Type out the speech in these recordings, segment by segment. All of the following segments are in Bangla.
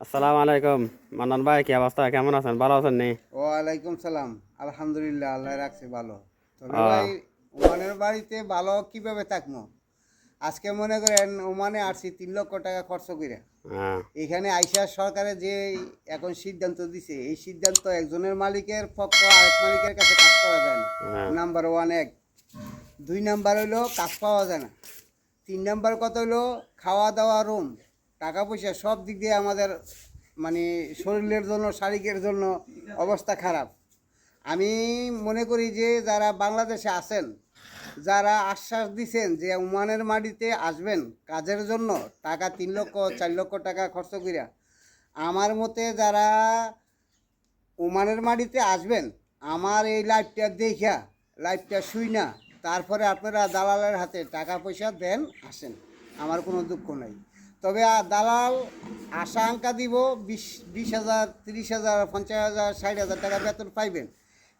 আসসালামু আলাইকুম মান্নান ভাই, কি অবস্থা? কেমন আছেন? ভালো আছেন নি? ওয়ালাইকুম সালাম। আলহামদুলিল্লাহ, আল্লাহ রাখছে ভালো। তবে ভাই, ও, ওমানের বাড়িতে ভালো কিভাবে থাকবো? আজকে মনে করেন ওমানে আসছি 3 লক্ষ টাকা খরচ করে। হ্যাঁ, এখানে আইসা সরকারে যে এখন সিদ্ধান্ত দিছে, এই সিদ্ধান্ত একজনের মালিকের পক্ষ আরেক মালিকের কাছে কাজ করা যায় না। হ্যাঁ, নাম্বার ওয়ান এক। 2 নাম্বার হইলো কাজ পাওয়া যায় না। 3 নাম্বার কথা হইলো খাওয়া দাওয়া, রুম, টাকা পয়সা সব দিক দিয়ে আমাদের মানে শরীরের জন্য, শারীরিকের জন্য অবস্থা খারাপ। আমি মনে করি যে যারা বাংলাদেশে আছেন, যারা আশ্বাস দিছেন যে ওমানের মাটিতে আসবেন কাজের জন্য, টাকা 3 লক্ষ 4 লক্ষ টাকা খরচ করিয়া, আমার মতে যারা ওমানের মাটিতে আসবেন, আমার এই লাইফটা দেখা, লাইফটা শুই না, তারপরে আপনারা দালালের হাতে টাকা পয়সা দেন, আসেন, আমার কোনো দুঃখ নাই। তবে দালাল আশা আঙ্কা দিব 20,000, 30,000, 50,000, 60,000 টাকা বেতন পাইবেন,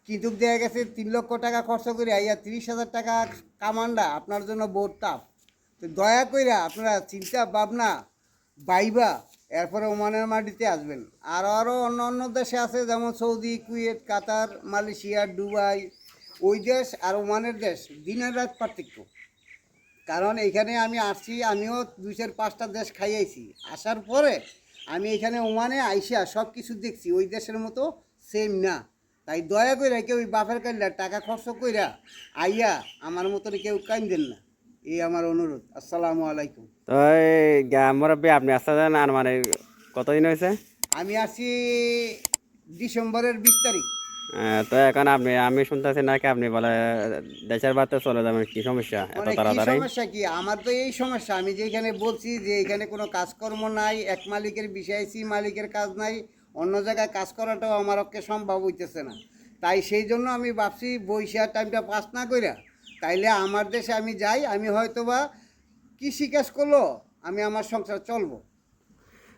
কিন্তু দেখা গেছে 3 লক্ষ টাকা খরচ করে আইয়া 30,000 টাকা কামান্ডা আপনার জন্য বহুত টাফ। তো দয়া কইরা আপনারা চিন্তা ভাবনা বাইবা এরপরে ওমানের মাটিতে আসবেন। আর আরও অন্য অন্য দেশে আছে, যেমন সৌদি, কুয়েত, কাতার, মালয়েশিয়া, দুবাই। ওই দেশ আর ওমানের দেশ দিনের রাত পার্থক্য। কারণ এইখানে আমি আসছি, আমিও 2-4-5টা দেশ খাইয়েছি। আসার পরে আমি এখানে ওমানে আইসা সব কিছু দেখছি, ওই দেশের মতো সেম না। তাই দয়া করে কেউ ওই বাপের কাইলা টাকা খরচ কইরা আইয়া আমার মতন কেউ কাইন্দেন না, এই আমার অনুরোধ। আসসালামু আলাইকুম। তো মুরব্বী, আপনি আসছেন আর মানে কতদিন হয়েছে? আমি আসছি ডিসেম্বরের 20 তারিখ। তো এখন আমি শুনতেছি নাকি আপনি বলে দেশের বাড়িতে চলে যাবেন, কি সমস্যা এত মানে কি তাড়াতাড়ি? সমস্যা কি? আমার তো এই সমস্যা, আমি যেখানে বলছি যে এখানে কোনো কাজকর্ম নাই, এক মালিকের বিষয়, সি মালিকের কাজ নাই, অন্য জায়গায় কাজ করাটাও আমার পক্ষে সম্ভব হইতেছে না। তাই সেই জন্য আমি ভাবছি বৈশাখ টাইমটা পাস না কইরা তাইলে আমার দেশে আমি যাই, আমি হয়তোবা কৃষিকাজ করলো, আমি আমার সংসার চলবো।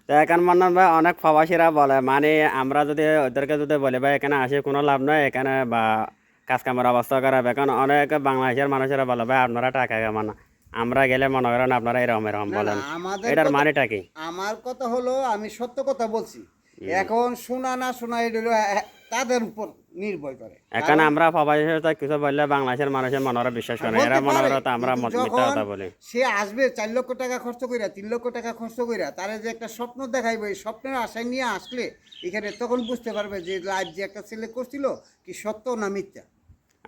তো এখন মান্নান ভাই, অনেক প্রবাসীরা বলে মানে আমরা যদি ওদেরকে যদি বলি ভাই এখানে আসে কোনো লাভ নয়, এখানে বা কাজ কামের অবস্থা খারাপ, এখন অনেক বাংলাদেশের মানুষেরা বলে ভাই আপনারা টাকা কামান, আমরা গেলে মনে করেন আপনারা এরকম এরকম না না, বলেন। আমাদের এটার কথা, মানেটা কি? আমার কথা হলো আমি সত্য কথা বলছি। এখন শোনা না শোনা এটা হলো তাদের উপর নির্ভর করে। এখন কারণ আমরা প্রবাসীর সাথে কিছু বললে বাংলাদেশের মানুষের মনে বিশ্বাস করে না। এরা বলতে মনে পারে, করে তো আমরা কিন্তু মিথ্যা যখন কথা বলি। সে আসবে 4 লক্ষ টাকা খরচ কইরা, 3 লক্ষ টাকা খরচ কইরা, তারা যে একটা স্বপ্ন দেখাইবে, এই স্বপ্নের আশায় নিয়ে আসলে এখানে তখন বুঝতে পারবে যে লাইফ যে একটা ছেলে করছিল কি সত্য না মিথ্যা।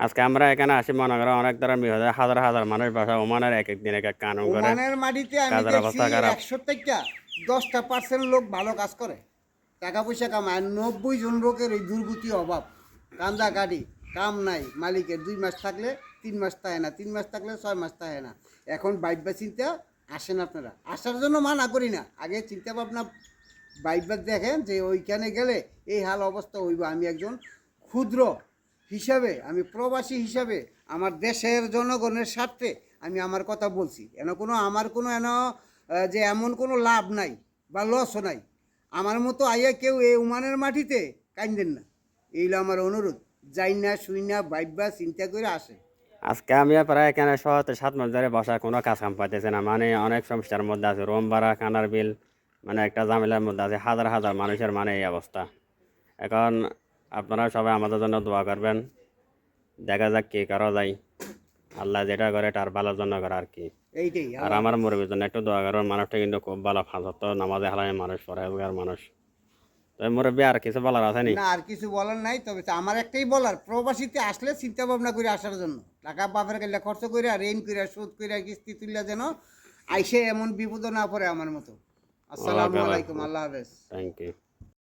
আজকে আমরা এখানে আসি মনে করেন অনেক দ্বারা হাজার হাজার মানুষ বাসা ওমানের এক এক দিন এক এক কানুন করে, ওমানের মাটিতে আমি কাজের দেখছি অবস্থা খারাপ। 100 থেকে 10% লোক ভালো কাজ করে, টাকা পয়সা কামায়। 90 জন লোকের ওই দুর্গতি অভাব, কান্দা কাটি, কাম নাই, মালিকের 2 মাস থাকলে 3 মাস থাকে না, 3 মাস থাকলে 6 মাস থাকে না। এখন বাইবা চিন্তা আসেন, আপনারা আসার জন্য মানা করি না, আগে চিন্তা ভাবনা বাইবার দেখেন যে ওইখানে গেলে এই হাল অবস্থা হইব। আমি একজন ক্ষুদ্র হিসাবে, আমি প্রবাসী হিসাবে আমার দেশের জনগণের স্বার্থে আমি আমার কথা বলছি। আমার কোনো যে এমন কোনো লাভ নাই বা লসও নাই। আমার মতো আইয়া কেউ এই উমানের মাটিতে কাইন্দেন না, এইগুলো আমার অনুরোধ। যাই না শুই না বাইবা চিন্তা করে আসে। আজকে আমি প্রায় এখানে 6-7 মাস ধরে বসা, কোনো কাজ কাম পাইতেছি না, মানে অনেক সমস্যার মধ্যে আছে, রুম ভাড়া, খানার বিল, মানে একটা ঝামেলার মধ্যে আছে, হাজার হাজার মানুষের মানে এই অবস্থা। এখন আপনারা সবাই আমাদের জন্য দোয়া করবেন, দেখা যাক কি করা যায়। আল্লাহ যেটা করে তার ভালোর জন্য করে আর কি। এইটাই। আর আল্লাহ আমার হাফেজ। মুরব্বীর জন্য একটু দোয়া করবেন, মানুষটা কিন্তু খুব ভালো, ফাঁসত নামাজে হালায় মানুষ, পরেজগার মানুষ। তো মুরব্বী আর কিছু বলার আছে নি? না, আর কিছু বলার নাই। তবে আমার একটাই বলার, প্রবাসীতে আসলে চিন্তা ভাবনা করে আসার জন্য, টাকা বাপের কাছে খরচ করে, ঋণ করে, সুদ করে, কিস্তি তুললে যেন আইসে এমন বিপদ না পড়ে আমার মতো। আসসালামু ওকে ভাই, আলাইকুম, আল্লাহ হাফেজ। Thank you.